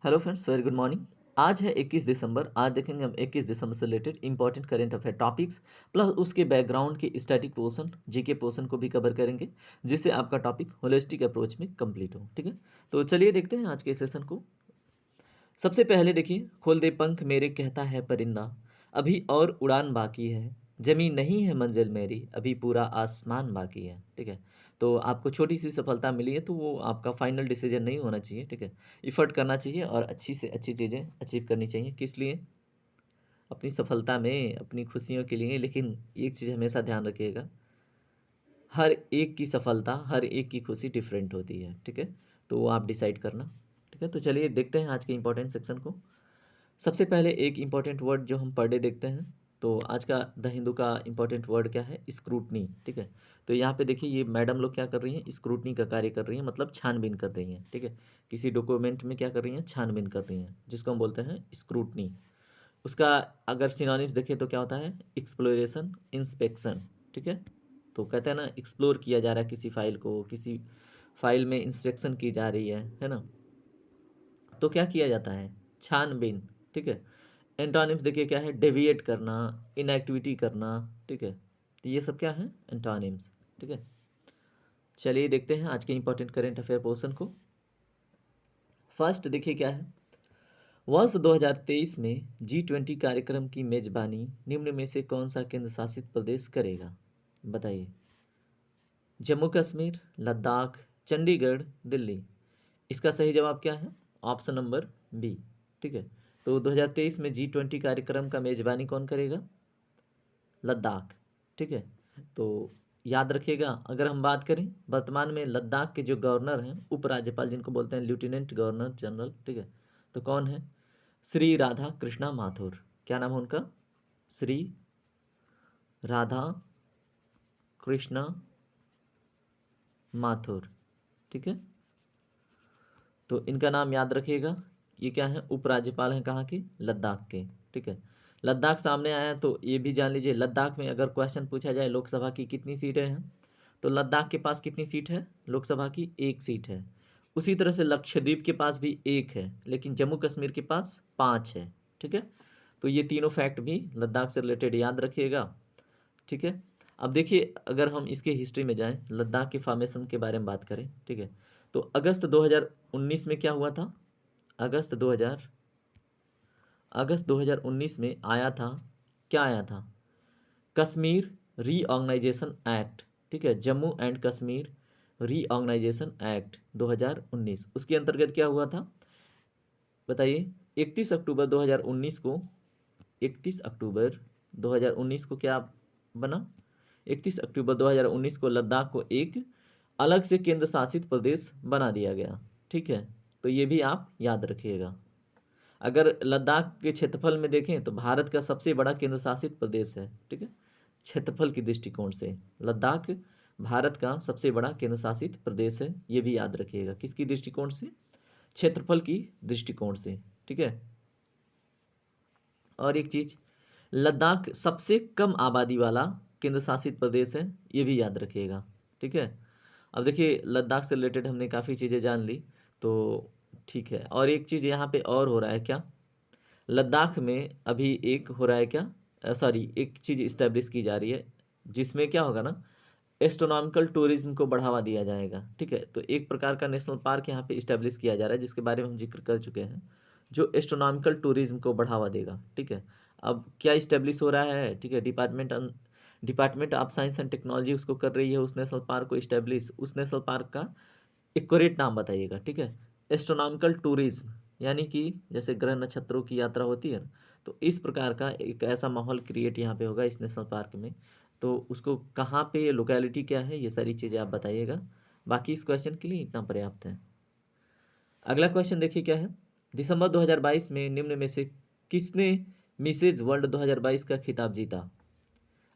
Hello friends, very good morning. आज है 21 दिसंबर। आज देखेंगे हम 21 दिसंबर से related important current affair topics plus उसके बैकग्राउंड के स्टैटिक पोर्शन जीके पोर्शन को भी कवर करेंगे, जिससे आपका टॉपिक होलिस्टिक अप्रोच में कंप्लीट हो। ठीक है, तो चलिए देखते हैं आज के सेशन को। सबसे पहले देखिए, खोल दे पंख मेरे कहता है परिंदा, अभी और उड़ान बाकी है, जमीन नहीं है मंजिल मेरी, अभी पूरा आसमान बाकी है। ठीक है, तो आपको छोटी सी सफलता मिली है तो वो आपका फाइनल डिसीजन नहीं होना चाहिए। ठीक है, इफर्ट करना चाहिए और अच्छी से अच्छी चीज़ें अचीव करनी चाहिए। किस लिए? अपनी सफलता में, अपनी खुशियों के लिए। लेकिन एक चीज़ हमेशा ध्यान रखिएगा, हर एक की सफलता, हर एक की खुशी डिफरेंट होती है। ठीक है, तो वो आप डिसाइड करना। ठीक है, तो चलिए देखते हैं आज के इंपॉर्टेंट सेक्शन को। सबसे पहले एक इम्पॉर्टेंट वर्ड जो हम पर डे देखते हैं, तो आज का द हिंदू का इम्पॉर्टेंट वर्ड क्या है? स्क्रूटनी। ठीक है, तो यहाँ पे देखिए ये मैडम लोग क्या कर रही हैं? स्क्रूटनी का कार्य कर रही हैं, मतलब छानबीन कर रही हैं। ठीक है, किसी डॉक्यूमेंट में क्या कर रही हैं? छानबीन कर रही हैं, जिसको हम बोलते हैं स्क्रूटनी। उसका अगर सिनोनिम्स देखें तो क्या होता है? Exploration, inspection. ठीक है, तो कहते हैं ना, एक्सप्लोर किया जा रहा है किसी फाइल को, किसी फाइल में इंस्पेक्शन की जा रही है ना, तो क्या किया जाता है? छानबीन। ठीक है, एंटोनिम्स देखिए क्या है? डेविएट करना, इनएक्टिविटी करना। ठीक है, तो ये सब क्या है? एंटोनिम्स। ठीक है, चलिए देखते हैं आज के इंपॉर्टेंट करेंट अफेयर पोर्शन को। फर्स्ट देखिए क्या है? वर्ष 2023 में G20 कार्यक्रम की मेजबानी निम्न में से कौन सा केंद्र शासित प्रदेश करेगा? बताइए। जम्मू कश्मीर, लद्दाख, चंडीगढ़, दिल्ली। इसका सही जवाब क्या है? Option number B. ठीक है, तो 2023 में G20 कार्यक्रम का मेजबानी कौन करेगा? लद्दाख। ठीक है, तो याद रखिएगा, अगर हम बात करें वर्तमान में लद्दाख के जो गवर्नर हैं, उपराज्यपाल जिनको बोलते हैं लेफ्टिनेंट गवर्नर जनरल, ठीक है, तो कौन है? श्री राधा कृष्णा माथुर। क्या नाम है उनका? श्री राधा कृष्णा माथुर। ठीक है, तो इनका नाम याद रखिएगा। ये क्या है? उपराज्यपाल हैं कहाँ के? लद्दाख के। ठीक है, लद्दाख सामने आया है तो ये भी जान लीजिए, लद्दाख में अगर क्वेश्चन पूछा जाए लोकसभा की कितनी सीटें हैं, तो लद्दाख के पास कितनी सीट है? लोकसभा की एक सीट है। उसी तरह से लक्षद्वीप के पास भी एक है, लेकिन जम्मू कश्मीर के पास 5 है। ठीक है, तो ये तीनों फैक्ट भी लद्दाख से रिलेटेड याद रखिएगा। ठीक है, अब देखिए अगर हम इसके हिस्ट्री में जाएं, लद्दाख के फॉर्मेशन के बारे में बात करें। ठीक है, तो अगस्त 2019 में क्या हुआ था? अगस्त 2019 में आया था, क्या आया था? Kashmir reorganisation act. ठीक है, Jammu and Kashmir reorganisation act 2019, उसके अंतर्गत क्या हुआ था? बताइए। 31 अक्टूबर 2019 को, 31 अक्टूबर 2019 को क्या बना? 31 अक्टूबर 2019 को लद्दाख को एक अलग से केंद्र शासित प्रदेश बना दिया गया। ठीक है, तो ये भी आप याद रखिएगा। अगर लद्दाख के क्षेत्रफल में देखें तो भारत का सबसे बड़ा केंद्र शासित प्रदेश है। ठीक है, क्षेत्रफल की दृष्टिकोण से लद्दाख भारत का सबसे बड़ा केंद्र शासित प्रदेश है, ये भी याद रखिएगा। किसकी दृष्टिकोण से? क्षेत्रफल की दृष्टिकोण से। ठीक है, और एक चीज, लद्दाख सबसे कम आबादी वाला केंद्र शासित प्रदेश है, ये भी याद रखिएगा। ठीक है, अब देखिए लद्दाख से रिलेटेड हमने काफ़ी चीज़ें जान ली, तो ठीक है। और एक चीज़ यहाँ पे और हो रहा है क्या? लद्दाख में अभी एक हो रहा है क्या, सॉरी, एक चीज़ इस्टेब्लिश की जा रही है, जिसमें क्या होगा ना, एस्ट्रोनॉमिकल टूरिज्म को बढ़ावा दिया जाएगा। ठीक है, तो एक प्रकार का नेशनल पार्क यहाँ पे इस्टेब्लिश किया जा रहा है, जिसके बारे में हम जिक्र कर चुके हैं, जो एस्ट्रोनॉमिकल टूरिज्म को बढ़ावा देगा। ठीक है, अब क्या इस्टेब्लिश हो रहा है? ठीक है, department of science and technology उसको कर रही है, उस नेशनल पार्क को इस्टेब्लिश। उस नेशनल पार्क का एक्यूरेट नाम बताइएगा। ठीक है, एस्ट्रोनॉमिकल टूरिज्म, यानी कि जैसे ग्रह नक्षत्रों की यात्रा होती है, तो इस प्रकार का एक ऐसा माहौल क्रिएट यहाँ पे होगा इस नेशनल पार्क में। तो उसको कहाँ पे, लोकेलिटी क्या है, ये सारी चीज़ें आप बताइएगा। बाकी इस क्वेश्चन के लिए इतना पर्याप्त है। अगला क्वेश्चन देखिए क्या है? दिसंबर 2022 में निम्न में से किसने मिसेज वर्ल्ड 2022 का खिताब जीता?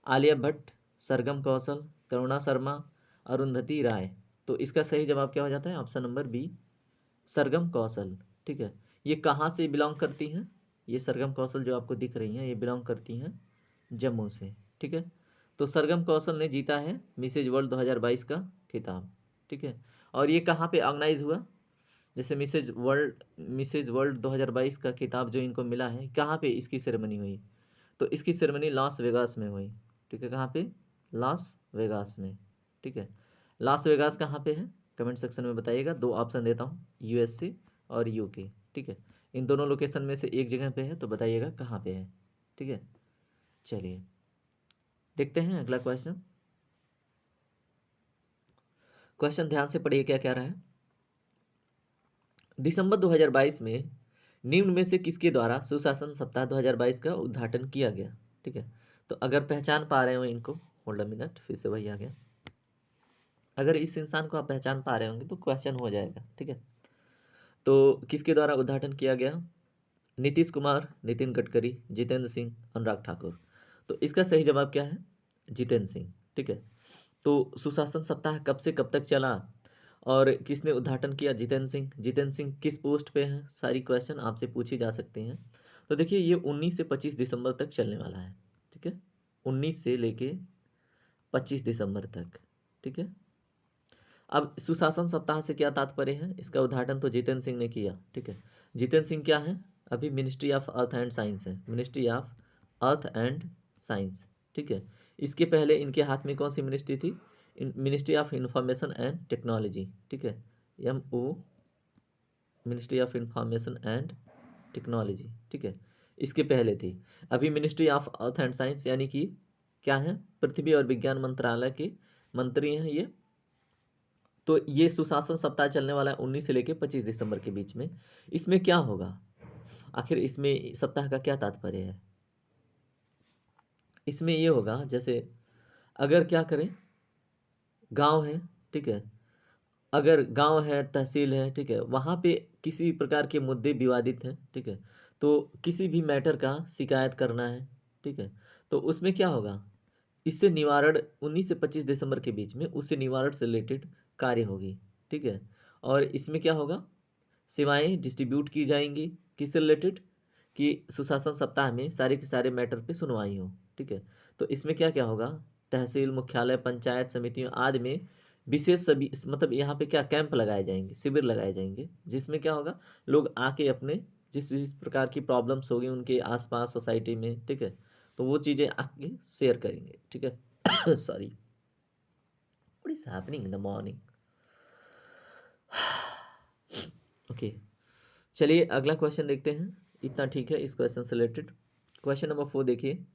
आलिया भट्ट, सरगम कौशल, करुणा शर्मा, अरुंधति राय। तो इसका सही जवाब क्या हो जाता है? ऑप्शन नंबर बी, सरगम कौशल। ठीक है, ये कहाँ से बिलोंग करती हैं? ये सरगम कौशल जो आपको दिख रही हैं, ये बिलोंग करती हैं जम्मू से। ठीक है, तो सरगम कौशल ने जीता है मिसेज वर्ल्ड 2022 का खिताब। ठीक है, और ये कहाँ पे ऑर्गेनाइज हुआ? जैसे मिसेज वर्ल्ड 2022 का खिताब जो इनको मिला है, कहाँ पे इसकी सेरेमनी हुई? तो इसकी सेरेमनी लास वेगास में हुई। ठीक है, कहाँ पे? लास वेगास में। ठीक है, लास वेगास कहाँ पे है? कमेंट सेक्शन में बताइएगा। दो ऑप्शन देता हूँ, यूएसए और यूके। ठीक है, इन दोनों लोकेशन में से एक जगह पे है, तो बताइएगा कहाँ पे है। ठीक है, चलिए देखते हैं अगला क्वेश्चन। क्वेश्चन ध्यान से पढ़िए क्या कह रहा है। दिसंबर 2022 में निम्न में से किसके द्वारा सुशासन सप्ताह 2022 का उद्घाटन किया गया? ठीक है, तो अगर पहचान पा रहे हो इनको, होल्ड अ मिनट, फिर से वही आ गया। अगर इस इंसान को आप पहचान पा रहे होंगे तो क्वेश्चन हो जाएगा। ठीक है, तो किसके द्वारा उद्घाटन किया गया? नीतीश कुमार, नितिन गडकरी, जितेंद्र सिंह, अनुराग ठाकुर। तो इसका सही जवाब क्या है? जितेंद्र सिंह। ठीक है, तो सुशासन सप्ताह कब से कब तक चला और किसने उद्घाटन किया? जितेंद्र सिंह। जितेंद्र सिंह किस पोस्ट पे हैं? सारी क्वेश्चन आपसे पूछी जा सकती हैं। तो देखिए, ये 19 से 25 दिसंबर तक चलने वाला है। ठीक है, 19 से लेके 25 दिसंबर तक। ठीक है, अब सुशासन सप्ताह से क्या तात्पर्य है? इसका उद्घाटन तो जितेंद्र सिंह ने किया। ठीक है, जितेंद्र सिंह क्या है? अभी ministry of earth and science है, ministry of earth and science. ठीक है, इसके पहले इनके हाथ में कौन सी मिनिस्ट्री थी? Ministry of information and technology. ठीक है, MO, ministry of information and technology. ठीक है, इसके पहले थी। अभी ministry of earth and science, यानी कि क्या है? पृथ्वी और विज्ञान मंत्रालय के मंत्री हैं ये। तो ये सुशासन सप्ताह चलने वाला है 19 से लेकर 25 दिसंबर के बीच में। इसमें क्या होगा? आखिर इसमें सप्ताह का क्या तात्पर्य है? इसमें ये होगा, जैसे अगर क्या करें, गांव है, ठीक है, अगर गांव है, तहसील है, ठीक है, वहाँ पे किसी प्रकार के मुद्दे विवादित हैं, ठीक है, तो किसी भी मैटर का शिकायत करना है, ठीक है, तो उसमें क्या होगा? इससे निवारण 19 से 25 दिसंबर के बीच में उससे निवारण से रिलेटेड कार्य होगी। ठीक है, और इसमें क्या होगा? सेवाएं डिस्ट्रीब्यूट की जाएंगी किससे रिलेटेड? कि सुशासन सप्ताह में सारे के सारे मैटर पे सुनवाई हो। ठीक है, तो इसमें क्या क्या होगा? तहसील मुख्यालय, पंचायत समितियों आदि में विशेष सभी, मतलब यहाँ पे क्या कैंप लगाए जाएंगे, शिविर लगाए जाएंगे, जिसमें क्या होगा? लोग आके अपने जिस प्रकार की प्रॉब्लम्स होगी उनके आसपास सोसाइटी में, ठीक है, तो वो चीज़ें आके शेयर करेंगे। ठीक है sorry, what is happening in the morning. Okay, चलिए अगला क्वेश्चन देखते हैं। इतना ठीक है इस क्वेश्चन से रिलेटेड। क्वेश्चन नंबर 4 देखिए।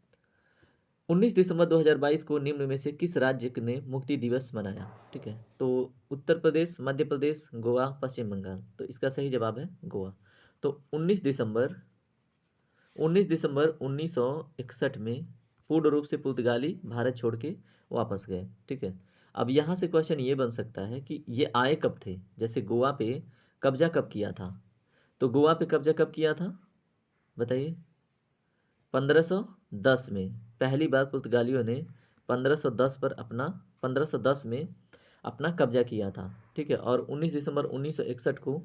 19 दिसंबर 2022 को निम्न में से किस राज्य ने मुक्ति दिवस मनाया? ठीक है, तो उत्तर प्रदेश, मध्य प्रदेश, गोवा, पश्चिम बंगाल। तो इसका सही जवाब है गोवा। तो 19 दिसंबर 1961 में पूर्ण रूप से पुर्तगाली भारत छोड़ के वापस गए। ठीक है, अब यहाँ से क्वेश्चन ये बन सकता है कि ये आए कब थे? जैसे गोवा पे कब्जा कब किया था? तो गोवा पे कब्जा कब किया था बताइए? 1510 में पहली बार पुर्तगालियों ने 1510 पर अपना 1510 में अपना कब्जा किया था। ठीक है, और 19 दिसंबर 1961 को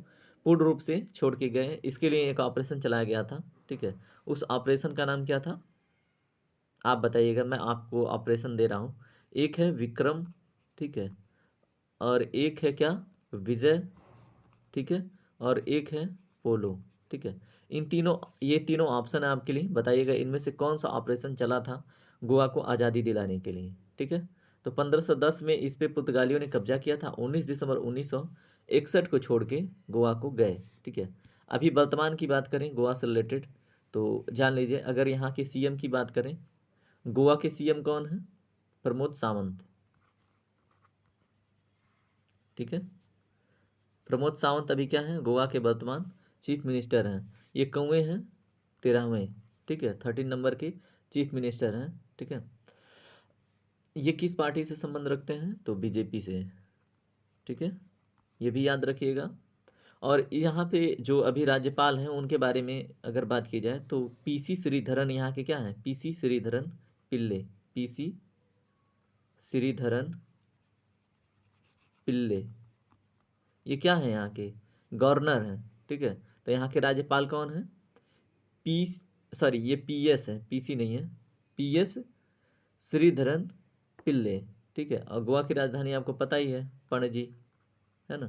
पूर्ण रूप से छोड़ के गए। इसके लिए एक ऑपरेशन चलाया गया था। ठीक है, उस ऑपरेशन का नाम क्या था? आप बताइएगा, मैं आपको ऑपरेशन दे रहा हूँ। एक है विक्रम, ठीक है, और एक है क्या? विजय, ठीक है, और एक है पोलो। ठीक है, ये तीनों ऑप्शन है आपके लिए। बताइएगा इनमें से कौन सा ऑपरेशन चला था गोवा को आज़ादी दिलाने के लिए। ठीक है, तो 1510 में इस पे पुर्तगालियों ने कब्जा किया था। 19 दिसंबर 1961 को छोड़ के गोवा को गए। ठीक है, अभी वर्तमान की बात करें गोवा से रिलेटेड, तो जान लीजिए, अगर यहाँ के CM की बात करें, गोवा के CM कौन है? प्रमोद सावंत। ठीक है, प्रमोद सावंत अभी क्या है? गोवा के वर्तमान चीफ मिनिस्टर हैं। ये कौवे हैं? 13वें। ठीक है, 13 नंबर के चीफ मिनिस्टर हैं। ठीक है, ये किस पार्टी से संबंध रखते हैं? तो बीजेपी से। ठीक है, ये भी याद रखिएगा। और यहाँ पे जो अभी राज्यपाल हैं उनके बारे में अगर बात की जाए तो PC श्रीधरन यहाँ के क्या हैं? PC श्रीधरन पिल्ले। PC श्रीधरन पिल्ले, ये क्या है? यहाँ के गवर्नर हैं। ठीक है, तो यहाँ के राज्यपाल कौन है? पी सॉरी, ये PS है, PC नहीं है, PS श्रीधरन पिल्ले। ठीक है, और गोवा की राजधानी आपको पता ही है, पणजी, है ना?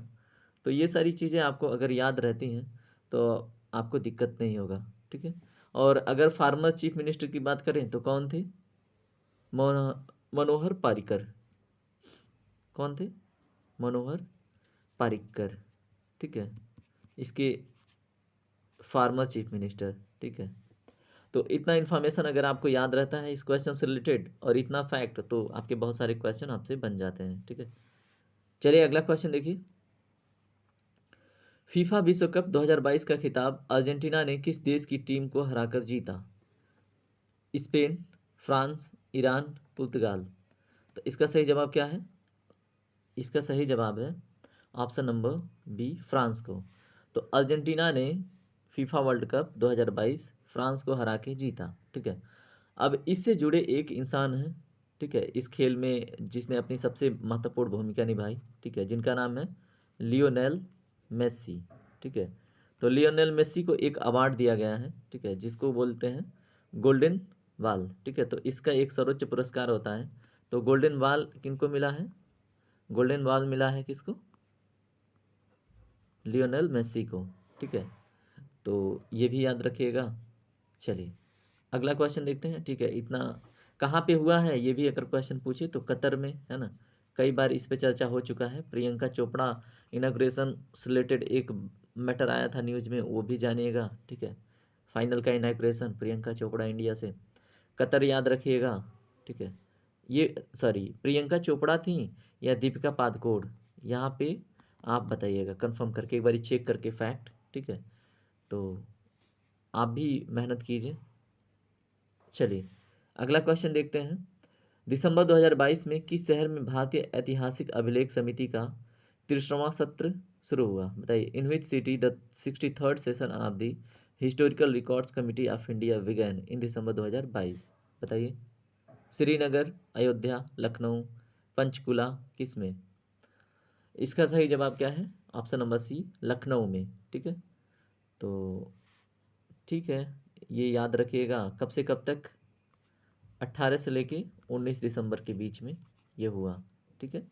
तो ये सारी चीज़ें आपको अगर याद रहती हैं तो आपको दिक्कत नहीं होगा, ठीक है। और अगर फार्मर चीफ मिनिस्टर की बात करें तो कौन थे? मनोहर पारिकर। कौन थे? मनोहर पारिकर, ठीक है, इसके फार्मर चीफ मिनिस्टर, ठीक है। तो इतना इन्फॉर्मेशन अगर आपको याद रहता है इस क्वेश्चन से रिलेटेड और इतना फैक्ट, तो आपके बहुत सारे क्वेश्चन आपसे बन जाते हैं, ठीक है। चलिए अगला क्वेश्चन देखिए। फीफा विश्व कप 2022 का खिताब अर्जेंटीना ने किस देश की टीम को हराकर जीता? स्पेन, फ्रांस, ईरान, पुर्तगाल। तो इसका सही जवाब क्या है? इसका सही जवाब है ऑप्शन नंबर बी, फ्रांस को। तो अर्जेंटीना ने फीफा वर्ल्ड कप 2022 फ्रांस को हरा के जीता, ठीक है। अब इससे जुड़े एक इंसान हैं, ठीक है, इस खेल में जिसने अपनी सबसे महत्वपूर्ण भूमिका निभाई, ठीक है, जिनका नाम है लियोनेल मेस्सी, ठीक है। तो लियोनेल मेस्सी को एक अवार्ड दिया गया है, ठीक है, जिसको बोलते हैं गोल्डन बॉल, ठीक है। तो इसका एक सर्वोच्च पुरस्कार होता है। तो गोल्डन बॉल किनको मिला है? गोल्डन बॉल मिला है किसको? लियोनेल मेस्सी को, ठीक है। तो ये भी याद रखिएगा। चलिए अगला क्वेश्चन देखते हैं, ठीक है। इतना कहाँ पे हुआ है ये भी अगर क्वेश्चन पूछे तो कतर में, है ना। कई बार इस पे चर्चा हो चुका है। प्रियंका चोपड़ा इनाग्रेशन से रिलेटेड एक मैटर आया था न्यूज में, वो भी जानिएगा, ठीक है। फाइनल का इनाग्रेशन प्रियंका चोपड़ा इंडिया से, कतर याद रखिएगा, ठीक है। ये सॉरी प्रियंका चोपड़ा थी या दीपिका पादुकोण, यहाँ पे आप बताइएगा कंफर्म करके, एक बार चेक करके फैक्ट, ठीक है। तो आप भी मेहनत कीजिए। चलिए अगला क्वेश्चन देखते हैं। दिसंबर 2022 में किस शहर में भारतीय ऐतिहासिक अभिलेख समिति का 30वां सत्र शुरू हुआ? बताइए। In which city the 63rd session of the historical records committee of India began in December 2022? बताइए। श्रीनगर, अयोध्या, लखनऊ, पंचकुला, किस में? इसका सही जवाब क्या है? ऑप्शन नंबर सी, लखनऊ में, ठीक है। तो ठीक है, ये याद रखिएगा। कब से कब तक? 18 से लेके 19 दिसंबर के बीच में ये हुआ, ठीक है।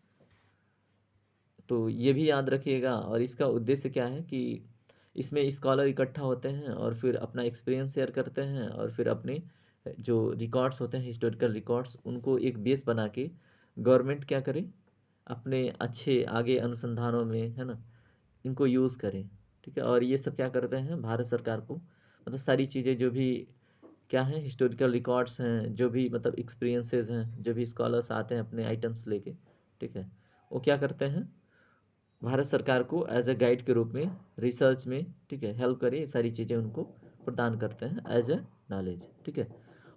तो ये भी याद रखिएगा। और इसका उद्देश्य क्या है कि इसमें स्कॉलर इकट्ठा होते हैं और फिर अपना एक्सपीरियंस शेयर करते हैं और फिर अपने जो रिकॉर्ड्स होते हैं हिस्टोरिकल रिकॉर्ड्स, उनको एक बेस बना के गवर्नमेंट क्या करे, अपने अच्छे आगे अनुसंधानों में, है ना, इनको यूज़ करें, ठीक है। और ये सब क्या करते हैं, भारत सरकार को मतलब सारी चीज़ें जो भी क्या हैं हिस्टोरिकल रिकॉर्ड्स हैं, जो भी मतलब एक्सपीरियंसेस हैं, जो भी स्कॉलर्स आते हैं अपने आइटम्स लेके, ठीक है, वो क्या करते हैं, भारत सरकार को एज ए गाइड के रूप में रिसर्च में, ठीक है, हेल्प करें, ये सारी चीज़ें उनको प्रदान करते हैं एज ए नॉलेज, ठीक है।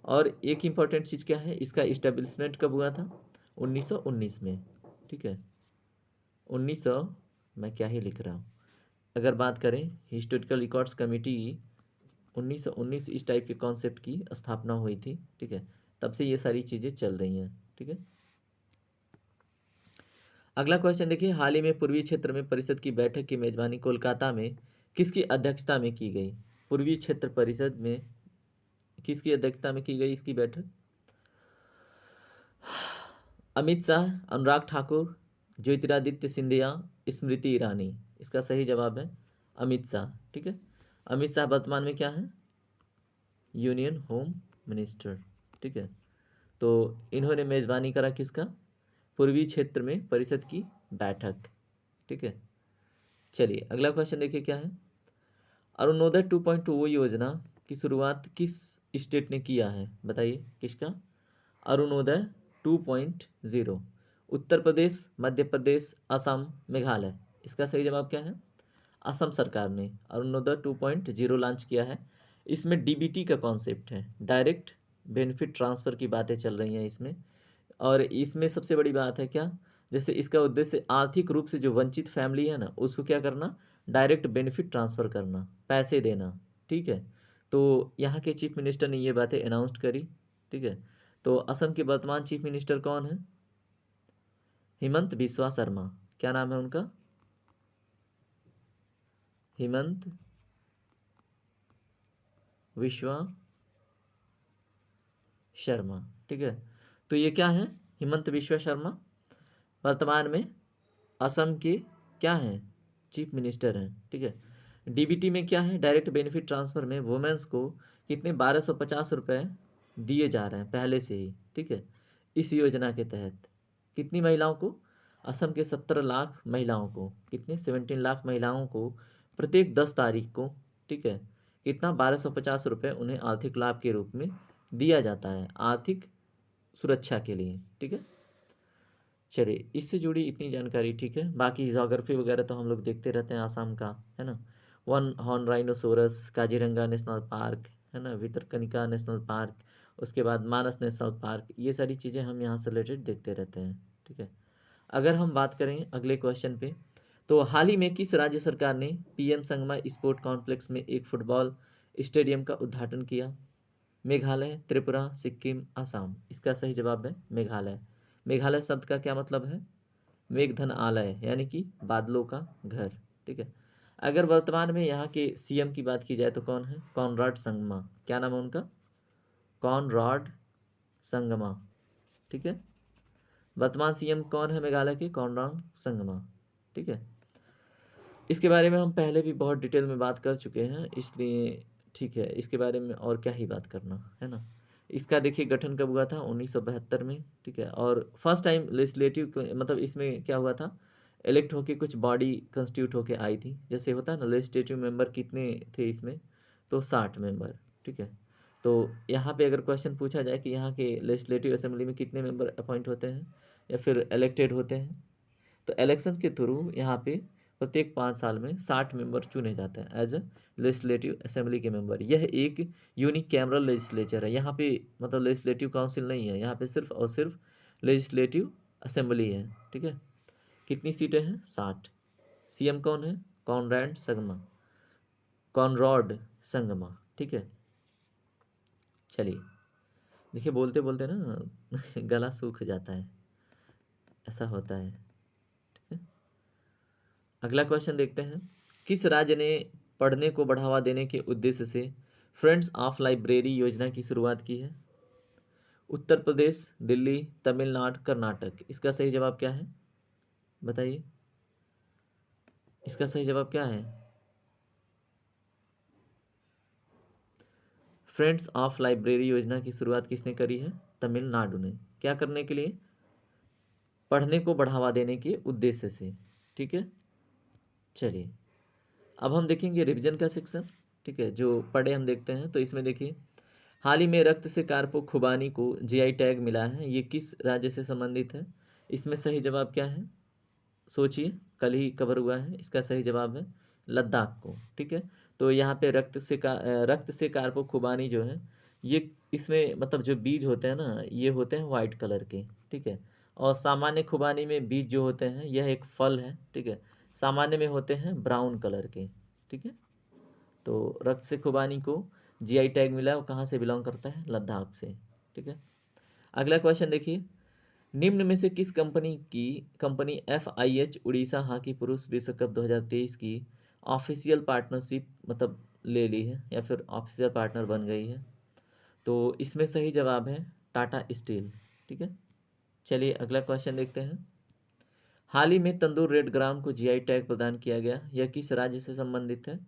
और एक इम्पॉर्टेंट चीज़ क्या है, इसका इस्टेब्लिशमेंट कब हुआ था? 1919 में, ठीक है। 1900, मैं क्या ही लिख रहा हूँ, अगर बात करें हिस्टोरिकल रिकॉर्ड्स कमेटी 1919 इस टाइप के कॉन्सेप्ट की स्थापना हुई थी, ठीक है। तब से ये सारी चीज़ें चल रही हैं, ठीक है। अगला क्वेश्चन देखिए। हाल ही में पूर्वी क्षेत्र में परिषद की बैठक की मेजबानी कोलकाता में किसकी अध्यक्षता में की गई? पूर्वी क्षेत्र परिषद में किसकी अध्यक्षता में की गई इसकी बैठक? अमित शाह, अनुराग ठाकुर, ज्योतिरादित्य सिंधिया, स्मृति ईरानी। इसका सही जवाब है अमित शाह, ठीक है। अमित शाह वर्तमान में क्या है? यूनियन होम मिनिस्टर, ठीक है। तो इन्होंने मेज़बानी करा किसका? पूर्वी क्षेत्र में परिषद की बैठक, ठीक है। चलिए अगला क्वेश्चन देखिए क्या है। अरुणोदय 2.0 योजना की शुरुआत किस स्टेट ने किया है? बताइए किसका? अरुणोदय 2.0, उत्तर प्रदेश, मध्य प्रदेश, असम, मेघालय। इसका सही जवाब क्या है? असम सरकार ने अरुणोदय 2.0 लॉन्च किया है। इसमें डीबीटी का कॉन्सेप्ट है, डायरेक्ट बेनिफिट ट्रांसफ़र की बातें चल रही हैं इसमें। और इसमें सबसे बड़ी बात है क्या, जैसे इसका उद्देश्य आर्थिक रूप से जो वंचित फैमिली है ना, उसको क्या करना, डायरेक्ट बेनिफिट ट्रांसफ़र करना, पैसे देना, ठीक है। तो यहाँ के चीफ मिनिस्टर ने ये बातें अनाउंस करी, ठीक है। तो असम के वर्तमान चीफ मिनिस्टर कौन है? हिमंत बिस्वा शर्मा। क्या नाम है उनका? हिमंत विश्वा शर्मा, ठीक है। तो ये क्या है, हिमंत विश्वा शर्मा वर्तमान में असम के क्या हैं? चीफ मिनिस्टर हैं, ठीक है। डीबीटी में क्या है, डायरेक्ट बेनिफिट ट्रांसफ़र में वुमेंस को कितने 1250 रुपये दिए जा रहे हैं पहले से ही, ठीक है। इस योजना के तहत कितनी महिलाओं को, असम के 17 लाख महिलाओं को, कितने 17 लाख महिलाओं को प्रत्येक 10 तारीख को, ठीक है, कितना 1250 रुपये उन्हें आर्थिक लाभ के रूप में दिया जाता है, आर्थिक सुरक्षा के लिए, ठीक है। चलिए, इससे जुड़ी इतनी जानकारी, ठीक है। बाकी ज्योग्राफी वगैरह तो हम लोग देखते रहते हैं आसाम का, है ना। One horn rhinoceros, Kaziranga national park, है ना, भितरकनिका नेशनल पार्क, उसके बाद मानस नेशनल पार्क, ये सारी चीज़ें हम यहाँ से रिलेटेड देखते रहते हैं, ठीक है। अगर हम बात करें अगले क्वेश्चन पे, तो हाल ही में किस राज्य सरकार ने पीएम संगमा स्पोर्ट कॉम्प्लेक्स में एक फुटबॉल स्टेडियम का उद्घाटन किया? मेघालय, त्रिपुरा, सिक्किम, असम। इसका सही जवाब है मेघालय। मेघालय शब्द का क्या मतलब है? मेघधन आलय, यानी कि बादलों का घर, ठीक है। अगर वर्तमान में यहाँ के सीएम की बात की जाए तो कौन है? कॉनराड संगमा। क्या नाम है उनका? कॉनराड संगमा, ठीक है। वर्तमान सीएम कौन है मेघालय के? कॉनराड संगमा, ठीक है। इसके बारे में हम पहले भी बहुत डिटेल में बात कर चुके हैं, इसलिए ठीक है, इसके बारे में और क्या ही बात करना, है ना। इसका देखिए गठन कब हुआ था? 1972 में, ठीक है। और फर्स्ट टाइम लेजिस्लेटिव मतलब इसमें क्या हुआ था, इलेक्ट होके कुछ बॉडी कंस्टिट्यूट होके आई थी, जैसे होता है ना लेजिस्लेटिव मेंबर कितने थे इसमें, तो 60 मेंबर, ठीक है। तो यहाँ पे अगर क्वेश्चन पूछा जाए कि यहाँ के लेजिस्लेटिव असेंबली में कितने मेंबर अपॉइंट होते हैं या फिर इलेक्टेड होते हैं, तो इलेक्शन के थ्रू यहाँ पे प्रत्येक 5 साल में 60 मेंबर चुने जाते हैं एज ए लेजिस्लेटिव असेंबली के मेंबर। यह एक यूनिक कैमरल लेजिस्लेचर है। यहाँ पे मतलब लेजिस्लेटिव काउंसिल नहीं है, यहाँ पे सिर्फ और सिर्फ लेजिस्लेटिव असेंबली है, ठीक है। कितनी सीटें हैं? 60। सीएम कौन है? कॉनराड संगमा, कॉनरॉड संगमा, ठीक है। चलिए, देखिए बोलते बोलते ना गला सूख जाता है, ऐसा होता है, ठीक है। अगला क्वेश्चन देखते हैं। किस राज्य ने पढ़ने को बढ़ावा देने के उद्देश्य से फ्रेंड्स ऑफ लाइब्रेरी योजना की शुरुआत की है? उत्तर प्रदेश, दिल्ली, तमिलनाडु, कर्नाटक। इसका सही जवाब क्या है? बताइए, इसका सही जवाब क्या है? फ्रेंड्स ऑफ लाइब्रेरी योजना की शुरुआत किसने करी है? तमिलनाडु ने। क्या करने के लिए? पढ़ने को बढ़ावा देने के उद्देश्य से, ठीक है। चलिए, अब हम देखेंगे रिवीजन का सेक्शन, ठीक है, जो पढ़े हम देखते हैं। तो इसमें देखिए, हाल ही में रक्त से कारपो खुबानी को जीआई टैग मिला है, ये किस राज्य से संबंधित है? इसमें सही जवाब क्या है? सोचिए, कल ही कवर हुआ है। इसका सही जवाब है लद्दाख को, ठीक है। तो यहाँ पे रक्त से कारपो खुबानी जो है, ये इसमें मतलब जो बीज होते हैं ना, ये होते हैं वाइट कलर के, ठीक है। और सामान्य खुबानी में बीज जो होते हैं, यह एक फल है, ठीक है, सामान्य में होते हैं ब्राउन कलर के, ठीक है। तो रक्त से खुबानी को जीआई टैग मिला, वो कहाँ से बिलोंग करता है? लद्दाख से, ठीक है। अगला क्वेश्चन देखिए, निम्न में से किस कंपनी FIH उड़ीसा हॉकी पुरुष विश्व कप 2023 की ऑफिशियल पार्टनरशिप मतलब ले ली है या फिर ऑफिशियल पार्टनर बन गई है? तो इसमें सही जवाब है टाटा स्टील, ठीक है। चलिए, अगला क्वेश्चन देखते हैं। हाल ही में तंदूर रेड ग्राम को जीआई टैग प्रदान किया गया, यह किस राज्य से संबंधित है?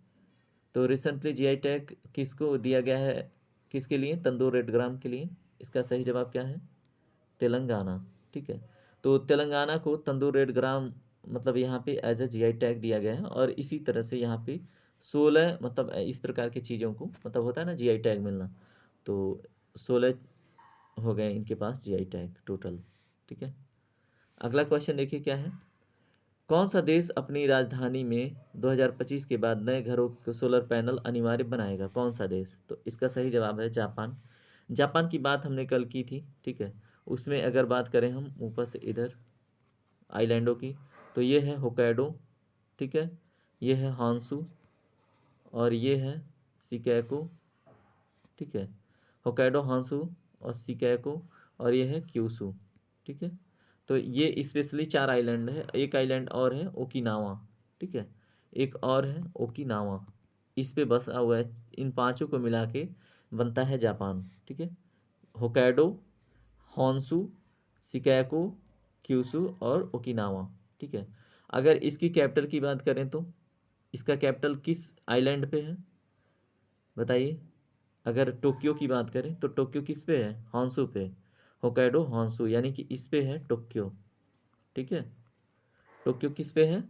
तो रिसेंटली जीआई टैग किसको दिया गया है, किसके लिए? तंदूर रेड ग्राम के लिए। इसका सही जवाब क्या है? तेलंगाना, ठीक है। तो तेलंगाना को तंदूर रेड ग्राम मतलब यहाँ पे एज ए जीआई टैग दिया गया है। और इसी तरह से यहाँ पे 16 मतलब इस प्रकार की चीज़ों को मतलब होता है ना जीआई टैग मिलना, तो 16 हो गए इनके पास जीआई टैग टोटल, ठीक है। अगला क्वेश्चन देखिए क्या है। कौन सा देश अपनी राजधानी में 2025 के बाद नए घरों को सोलर पैनल अनिवार्य बनाएगा? कौन सा देश? तो इसका सही जवाब है जापान। जापान की बात हमने कल की थी, ठीक है। उसमें अगर बात करें हम ऊपर से इधर आइलैंडों की, तो ये है होkkaido, ठीक है, ये है हॉन्शू और ये है शिकागो, ठीक है। होkkaido, हॉन्शू और शिकागो, और ये है क्यूशू, ठीक है। तो ये स्पेशली 4 आइलैंड है। एक आइलैंड और है ओकिनावा, ठीक है, एक और है ओकिनावा, इस पे बसा हुआ है। इन पांचों को मिला के बनता है जापान, ठीक है। होkkaido, हॉन्शू, शिकागो, क्यूशू और ओकिनावा, ठीक है। अगर इसकी कैपिटल की बात करें तो इसका कैपिटल किस आइलैंड पे है बताइए। अगर टोक्यो की बात करें तो टोक्यो किस पे है, हॉन्शू पे, होकाइडो हॉन्शू, यानी कि इस पे है टोक्यो। ठीक है, टोक्यो किस पे है,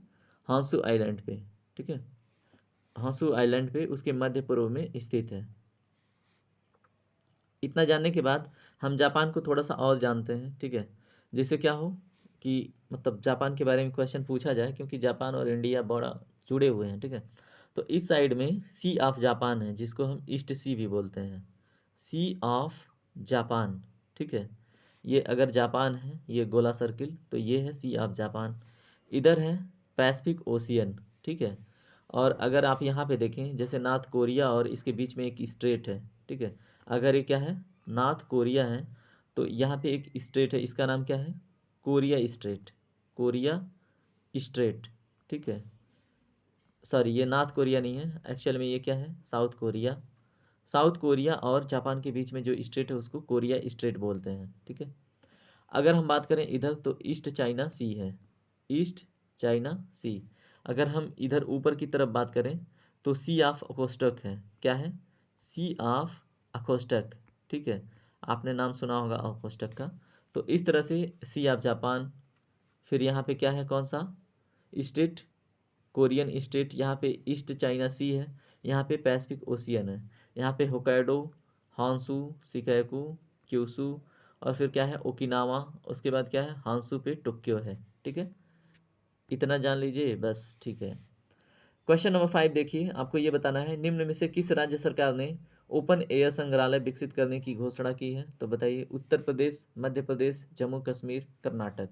हॉन्शू आइलैंड पे। ठीक है, हॉन्शू आइलैंड पे उसके मध्य पूर्व में स्थित है। इतना जानने के बाद हम जापान को थोड़ा सा और जानते हैं। ठीक है, जिससे क्या हो कि मतलब जापान के बारे में क्वेश्चन पूछा जाए, क्योंकि जापान और इंडिया बड़ा जुड़े हुए हैं। ठीक है, तो इस साइड में सी ऑफ जापान है, जिसको हम ईस्ट सी भी बोलते हैं, सी ऑफ जापान। ठीक है, ये अगर जापान है, ये गोला सर्किल, तो ये है सी ऑफ जापान। इधर है पैसिफिक ओशियन। ठीक है, और अगर आप यहाँ पे देखें, जैसे नॉर्थ कोरिया और इसके बीच में एक स्ट्रेट है। ठीक है, अगर ये क्या है, नॉर्थ कोरिया है, तो यहाँ पे एक स्ट्रेट है, इसका नाम क्या है, कोरिया स्ट्रेट, कोरिया स्ट्रेट। ठीक है, सॉरी ये नॉर्थ कोरिया नहीं है, एक्चुअल में ये क्या है, साउथ कोरिया। साउथ कोरिया और जापान के बीच में जो स्ट्रेट है उसको कोरिया स्ट्रेट बोलते हैं। ठीक है, अगर हम बात करें इधर तो ईस्ट चाइना सी है, ईस्ट चाइना सी। अगर हम इधर ऊपर की तरफ बात करें तो सी ऑफ अकोस्टक है, क्या है, सी ऑफ अकोस्टक। ठीक है, आपने नाम सुना होगा अकोस्टक का। तो इस तरह से सी ऑफ जापान, फिर यहाँ पे क्या है, कौन सा स्टेट, कोरियन स्टेट, यहाँ पे ईस्ट चाइना सी है, यहाँ पे पैसिफिक ओशियन है, यहाँ पे होकाइडो, हॉन्शू, शिकागो, क्यूशू, और फिर क्या है ओकिनावा, उसके बाद क्या है हांसू पे टोक्यो है। ठीक है, इतना जान लीजिए बस। ठीक है, क्वेश्चन नंबर 5 देखिए, आपको ये बताना है निम्न में से किस राज्य सरकार ने ओपन एयर संग्रहालय विकसित करने की घोषणा की है। तो बताइए, उत्तर प्रदेश, मध्य प्रदेश, जम्मू कश्मीर, कर्नाटक।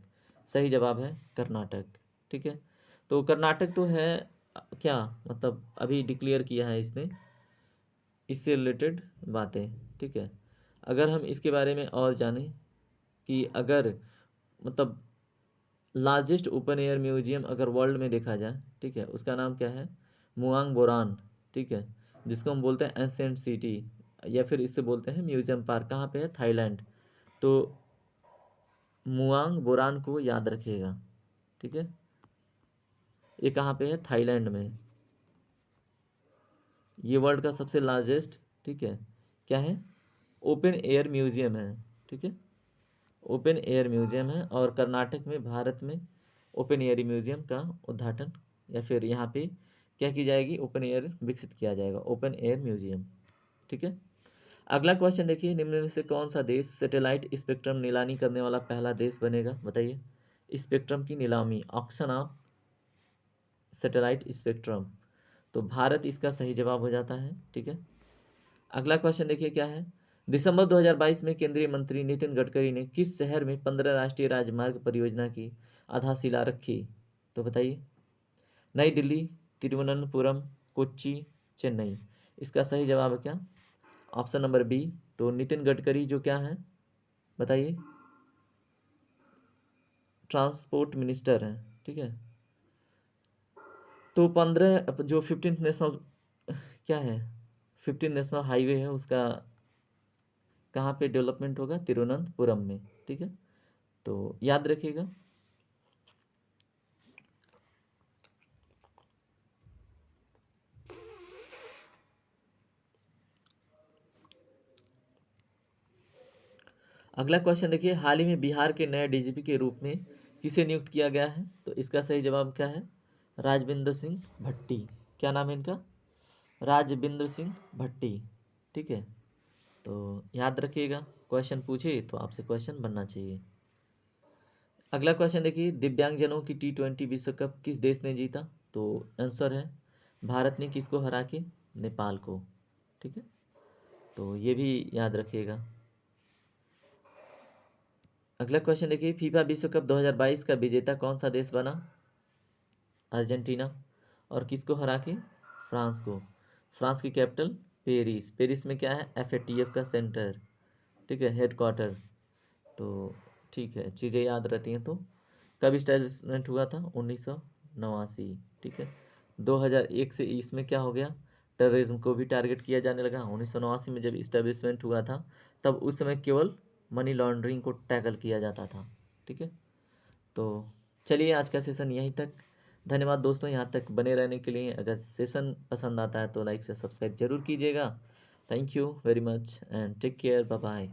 सही जवाब है कर्नाटक। ठीक है, तो कर्नाटक तो है क्या, मतलब अभी डिक्लेयर किया है इसने, इससे रिलेटेड बातें। ठीक है, अगर हम इसके बारे में और जानें कि अगर मतलब लार्जेस्ट ओपन एयर म्यूजियम अगर वर्ल्ड में देखा जाए, ठीक है, उसका नाम क्या है, मुआंग बोरान। ठीक है, जिसको हम बोलते हैं एंसेंट सिटी, या फिर इससे बोलते हैं म्यूजियम पार्क, कहाँ पे है, थाईलैंड। तो मुआंग बोरान को याद रखिएगा। ठीक है, ये कहाँ पे है, थाईलैंड में। ये वर्ल्ड का सबसे लार्जेस्ट, ठीक है, क्या है, ओपन एयर म्यूजियम है। ठीक है, ओपन एयर म्यूजियम है, और कर्नाटक में, भारत में ओपन एयर म्यूजियम का उद्घाटन, या फिर यहाँ पे क्या की जाएगी, ओपन एयर विकसित किया जाएगा, ओपन एयर म्यूजियम। ठीक है, अगला क्वेश्चन देखिए, निम्न में से कौन सा देश सैटेलाइट स्पेक्ट्रम नीलामी करने वाला पहला देश बनेगा। बताइए, स्पेक्ट्रम की नीलामी, ऑक्शन ऑफ सैटेलाइट स्पेक्ट्रम, तो भारत इसका सही जवाब हो जाता है। ठीक है, अगला क्वेश्चन देखिए क्या है, दिसंबर 2022 में केंद्रीय मंत्री नितिन गडकरी ने किस शहर में 15 राष्ट्रीय राजमार्ग परियोजना की आधारशिला रखी। तो बताइए, नई दिल्ली, तिरुवनंतपुरम, कोच्चि, चेन्नई। इसका सही जवाब है क्या, ऑप्शन नंबर बी। तो नितिन गडकरी जो क्या है बताइए, ट्रांसपोर्ट मिनिस्टर हैं। ठीक है, तो 15 जो 15th नेशनल क्या है, 15 नेशनल हाईवे है, उसका कहाँ पे डेवलपमेंट होगा, तिरुवनंतपुरम में। ठीक है, तो याद रखिएगा। अगला क्वेश्चन देखिए, हाल ही में बिहार के नए डीजीपी के रूप में किसे नियुक्त किया गया है। तो इसका सही जवाब क्या है, राजविंदर सिंह भट्टी। क्या नाम है इनका, राजविंदर सिंह भट्टी। ठीक है, तो याद रखिएगा, क्वेश्चन पूछे तो आपसे क्वेश्चन बनना चाहिए। अगला क्वेश्चन देखिए, दिव्यांगजनों की T20 विश्व कप किस देश ने जीता। तो आंसर है भारत ने किसको हरा के, नेपाल को। ठीक है, तो ये भी याद रखिएगा। अगला क्वेश्चन देखिए, फीफा विश्व कप 2022 का विजेता कौन सा देश बना। अर्जेंटीना, और किसको हरा के, फ्रांस को। फ्रांस की कैपिटल पेरिस, पेरिस में क्या है, FATF का सेंटर, ठीक है, हेड क्वार्टर। तो ठीक है, चीज़ें याद रहती हैं। तो कब इस्टेब्लिशमेंट हुआ था, 1989। ठीक है, 2001 से इसमें क्या हो गया, टेररिज्म को भी टारगेट किया जाने लगा। 1989 में जब इस्टेब्लिशमेंट हुआ था, तब उस समय केवल मनी लॉन्ड्रिंग को टैकल किया जाता था। ठीक है, तो चलिए आज का सेशन यहीं तक। धन्यवाद दोस्तों यहाँ तक बने रहने के लिए। अगर सेशन पसंद आता है तो लाइक से सब्सक्राइब ज़रूर कीजिएगा। Thank you very much and take care, bye bye.